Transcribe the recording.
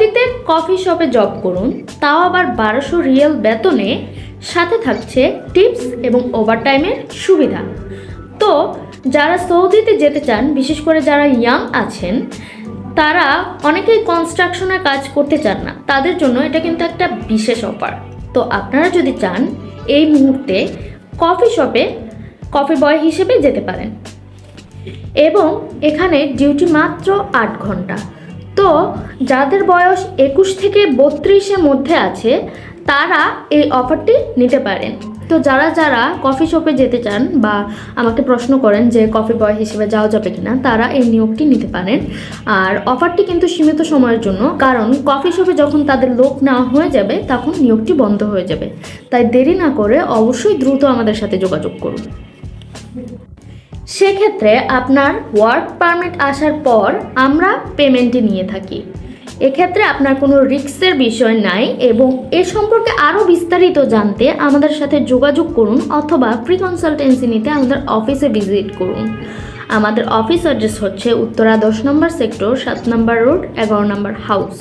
সৌদিতে কফি শপে জব করুন, তাও আবার 1200 রিয়াল বেতনে, সাথে থাকছে টিপস এবং ওভারটাইমের সুবিধা। তো যারা সৌদিতে যেতে চান, বিশেষ করে যারা ইয়াং আছেন, তারা অনেকেই কনস্ট্রাকশনের কাজ করতে চান না, তাদের জন্য এটা কিন্তু একটা বিশেষ অফার। তো আপনারা যদি চান এই মুহূর্তে কফি শপে কফি বয় হিসেবে যেতে পারেন এবং এখানে ডিউটি মাত্র 8 ঘন্টা। তো যাদের বয়স 21 থেকে 32-এর মধ্যে আছে তারা এই অফারটি নিতে পারেন। তো যারা যারা কফি শপে যেতে চান বা আমাকে প্রশ্ন করেন যে কফি বয় হিসেবে যাওয়া যাবে কিনা, তারা এই নিয়োগটি নিতে পারেন। আর অফারটি কিন্তু সীমিত সময়ের জন্য, কারণ কফি শপে যখন তাদের লোক নেওয়া হয়ে যাবে তখন নিয়োগটি বন্ধ হয়ে যাবে। তাই দেরি না করে অবশ্যই দ্রুত আমাদের সাথে যোগাযোগ করুন। সেক্ষেত্রে আপনার ওয়ার্ক পারমিট আসার পর আমরা পেমেন্টটি নিয়ে থাকি। এক্ষেত্রে আপনার কোনো রিস্কের বিষয় নাই এবং এ সম্পর্কে আরও বিস্তারিত জানতে আমাদের সাথে যোগাযোগ করুন অথবা ফ্রি কনসালটেন্সি নিতে আমাদের অফিসে ভিজিট করুন। আমাদের অফিস অ্যাড্রেস হচ্ছে উত্তরা 10 নম্বর সেক্টর, 7 নম্বর রোড, 11 নম্বর হাউস।